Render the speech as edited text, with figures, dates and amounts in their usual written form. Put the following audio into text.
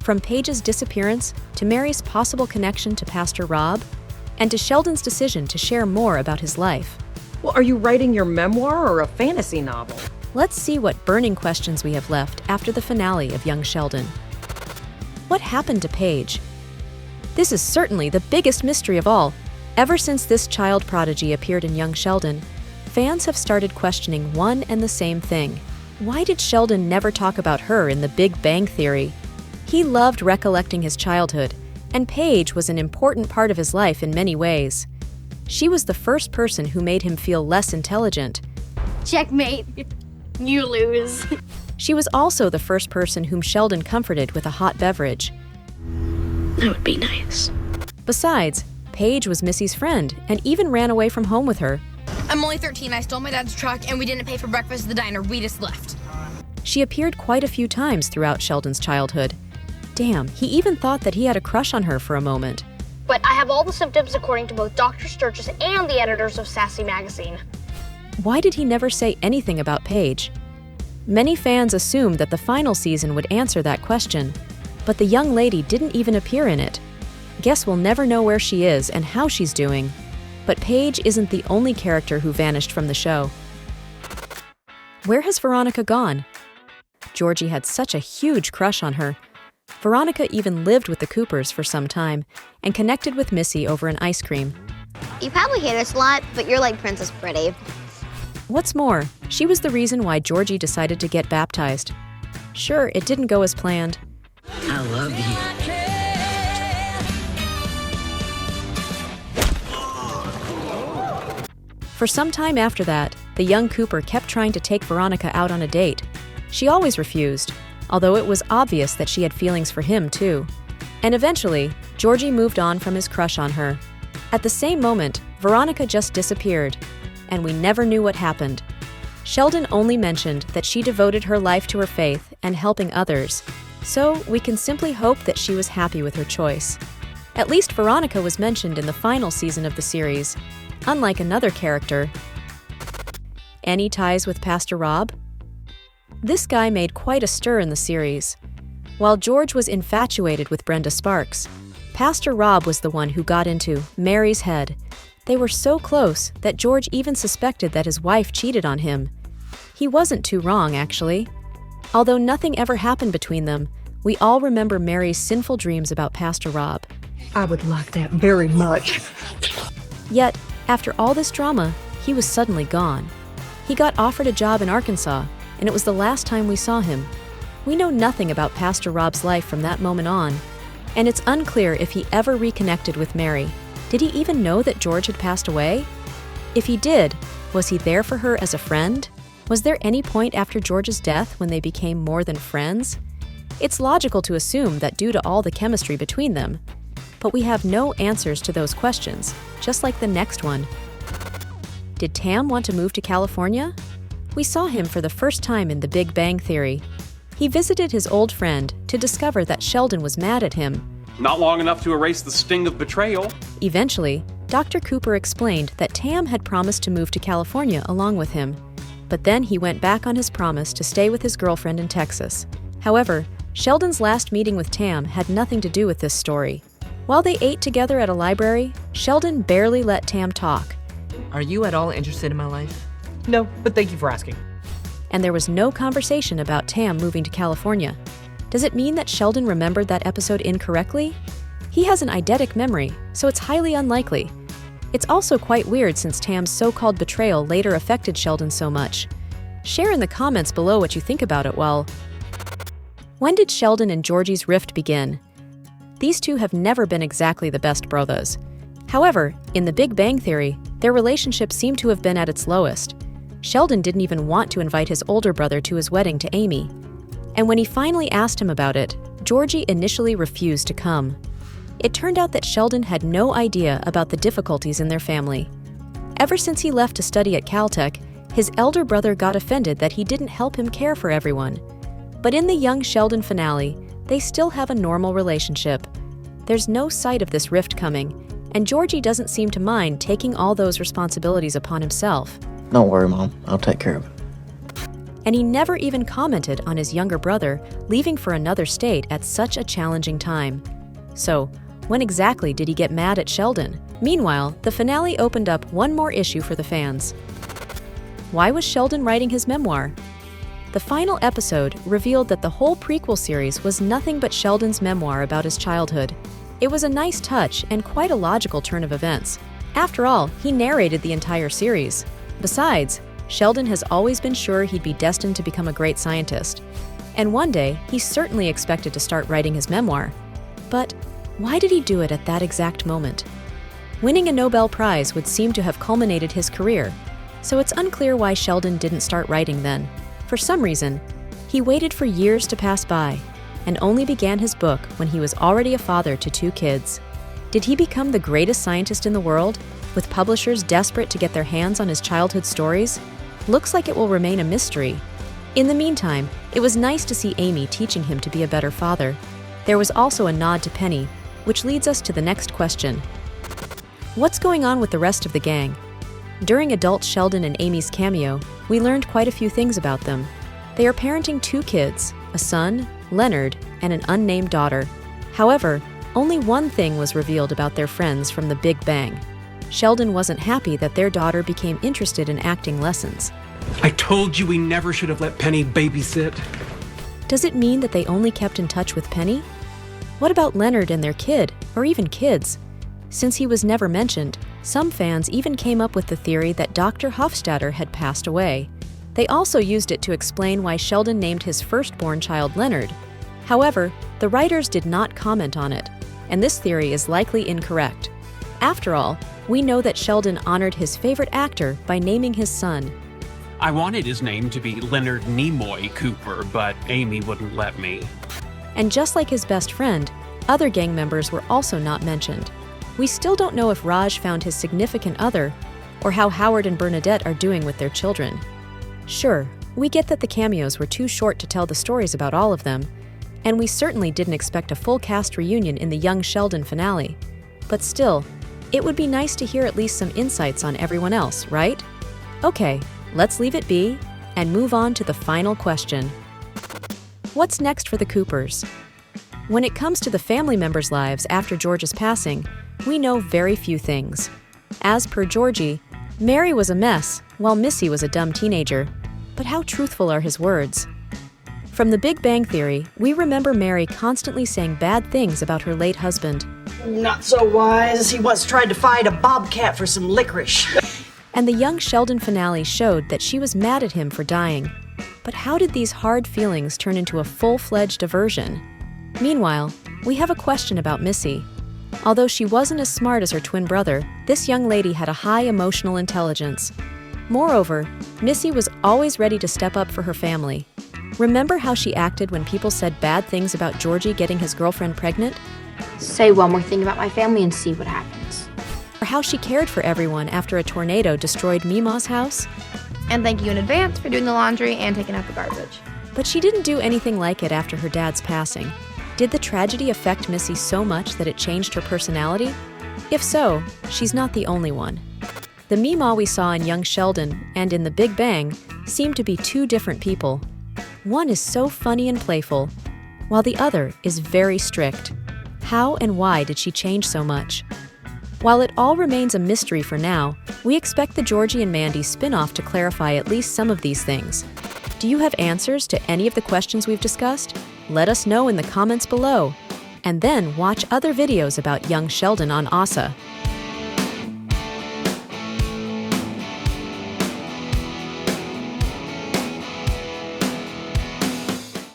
From Paige's disappearance to Mary's possible connection to Pastor Rob, and to Sheldon's decision to share more about his life. Well, are you writing your memoir or a fantasy novel? Let's see what burning questions we have left after the finale of Young Sheldon. What happened to Paige? This is certainly the biggest mystery of all. Ever since this child prodigy appeared in Young Sheldon, fans have started questioning one and the same thing. Why did Sheldon never talk about her in The Big Bang Theory? He loved recollecting his childhood, and Paige was an important part of his life in many ways. She was the first person who made him feel less intelligent. Checkmate. You lose. She was also the first person whom Sheldon comforted with a hot beverage. That would be nice. Besides, Paige was Missy's friend and even ran away from home with her. I'm only 13. I stole my dad's truck and we didn't pay for breakfast at the diner. We just left. She appeared quite a few times throughout Sheldon's childhood. Damn, he even thought that he had a crush on her for a moment. But I have all the symptoms according to both Dr. Sturgis and the editors of Sassy Magazine. Why did he never say anything about Paige? Many fans assumed that the final season would answer that question, but the young lady didn't even appear in it. Guess we'll never know where she is and how she's doing. But Paige isn't the only character who vanished from the show. Where has Veronica gone? Georgie had such a huge crush on her. Veronica even lived with the Coopers for some time and connected with Missy over an ice cream. You probably hate us a lot, but you're like Princess Pretty. What's more, she was the reason why Georgie decided to get baptized. Sure, it didn't go as planned. I love you. For some time after that, the young Cooper kept trying to take Veronica out on a date. She always refused, although it was obvious that she had feelings for him too. And eventually, Georgie moved on from his crush on her. At the same moment, Veronica just disappeared, and we never knew what happened. Sheldon only mentioned that she devoted her life to her faith and helping others, so we can simply hope that she was happy with her choice. At least Veronica was mentioned in the final season of the series, unlike another character. Any ties with Pastor Rob? This guy made quite a stir in the series. While George was infatuated with Brenda Sparks, Pastor Rob was the one who got into Mary's head. They were so close that George even suspected that his wife cheated on him. He wasn't too wrong, actually. Although nothing ever happened between them, we all remember Mary's sinful dreams about Pastor Rob. I would like that very much. Yet, after all this drama, he was suddenly gone. He got offered a job in Arkansas, and it was the last time we saw him. We know nothing about Pastor Rob's life from that moment on, and it's unclear if he ever reconnected with Mary. Did he even know that George had passed away? If he did, was he there for her as a friend? Was there any point after George's death when they became more than friends? It's logical to assume that due to all the chemistry between them. But we have no answers to those questions, just like the next one. Did Tam want to move to California? We saw him for the first time in The Big Bang Theory. He visited his old friend to discover that Sheldon was mad at him. Not long enough to erase the sting of betrayal. Eventually, Dr. Cooper explained that Tam had promised to move to California along with him. But then he went back on his promise to stay with his girlfriend in Texas. However, Sheldon's last meeting with Tam had nothing to do with this story. While they ate together at a library, Sheldon barely let Tam talk. Are you at all interested in my life? No, but thank you for asking. And there was no conversation about Tam moving to California. Does it mean that Sheldon remembered that episode incorrectly? He has an eidetic memory, so it's highly unlikely. It's also quite weird since Tam's so-called betrayal later affected Sheldon so much. Share in the comments below what you think about it. Well, when did Sheldon and Georgie's rift begin? These two have never been exactly the best brothers. However, in The Big Bang Theory, their relationship seemed to have been at its lowest. Sheldon didn't even want to invite his older brother to his wedding to Amy. And when he finally asked him about it, Georgie initially refused to come. It turned out that Sheldon had no idea about the difficulties in their family. Ever since he left to study at Caltech, his elder brother got offended that he didn't help him care for everyone. But in the Young Sheldon finale, they still have a normal relationship. There's no sight of this rift coming, and Georgie doesn't seem to mind taking all those responsibilities upon himself. Don't worry, Mom. I'll take care of it. and he never even commented on his younger brother leaving for another state at such a challenging time. So, when exactly did he get mad at Sheldon? Meanwhile, the finale opened up one more issue for the fans. Why was Sheldon writing his memoir? The final episode revealed that the whole prequel series was nothing but Sheldon's memoir about his childhood. It was a nice touch and quite a logical turn of events. After all, he narrated the entire series. Besides, Sheldon has always been sure he'd be destined to become a great scientist. And one day, he certainly expected to start writing his memoir. But why did he do it at that exact moment? Winning a Nobel Prize would seem to have culminated his career, so it's unclear why Sheldon didn't start writing then. For some reason, he waited for years to pass by, and only began his book when he was already a father to 2 kids. Did he become the greatest scientist in the world, with publishers desperate to get their hands on his childhood stories? Looks like it will remain a mystery. In the meantime, it was nice to see Amy teaching him to be a better father. There was also a nod to Penny, which leads us to the next question. What's going on with the rest of the gang? During adult Sheldon and Amy's cameo, we learned quite a few things about them. They are parenting 2 kids, a son, Leonard, and an unnamed daughter. However, only one thing was revealed about their friends from the Big Bang. Sheldon wasn't happy that their daughter became interested in acting lessons. I told you we never should have let Penny babysit. Does it mean that they only kept in touch with Penny? What about Leonard and their kid, or even kids? Since he was never mentioned, some fans even came up with the theory that Dr. Hofstadter had passed away. They also used it to explain why Sheldon named his firstborn child Leonard. However, the writers did not comment on it, and this theory is likely incorrect. After all, we know that Sheldon honored his favorite actor by naming his son. I wanted his name to be Leonard Nimoy Cooper, but Amy wouldn't let me. And just like his best friend, other gang members were also not mentioned. We still don't know if Raj found his significant other, or how Howard and Bernadette are doing with their children. Sure, we get that the cameos were too short to tell the stories about all of them, and we certainly didn't expect a full cast reunion in the Young Sheldon finale. But still, it would be nice to hear at least some insights on everyone else, right? Okay, let's leave it be and move on to the final question. What's next for the Coopers? When it comes to the family members' lives after George's passing, we know very few things. As per Georgie, Mary was a mess, while Missy was a dumb teenager. But how truthful are his words? From The Big Bang Theory, we remember Mary constantly saying bad things about her late husband. Not so wise. He once tried to fight a bobcat for some licorice. And the Young Sheldon finale showed that she was mad at him for dying. But how did these hard feelings turn into a full-fledged aversion? Meanwhile, we have a question about Missy. Although she wasn't as smart as her twin brother, this young lady had a high emotional intelligence. Moreover, Missy was always ready to step up for her family. Remember how she acted when people said bad things about Georgie getting his girlfriend pregnant? Say one more thing about my family and see what happens. Or how she cared for everyone after a tornado destroyed Mima's house? And thank you in advance for doing the laundry and taking out the garbage. But she didn't do anything like it after her dad's passing. Did the tragedy affect Missy so much that it changed her personality? If so, she's not the only one. The Mima we saw in Young Sheldon and in The Big Bang seem to be 2 different people. One is so funny and playful, while the other is very strict. How and why did she change so much? While it all remains a mystery for now, we expect the Georgie and Mandy spin-off to clarify at least some of these things. Do you have answers to any of the questions we've discussed? Let us know in the comments below. And then watch other videos about Young Sheldon on OSSA.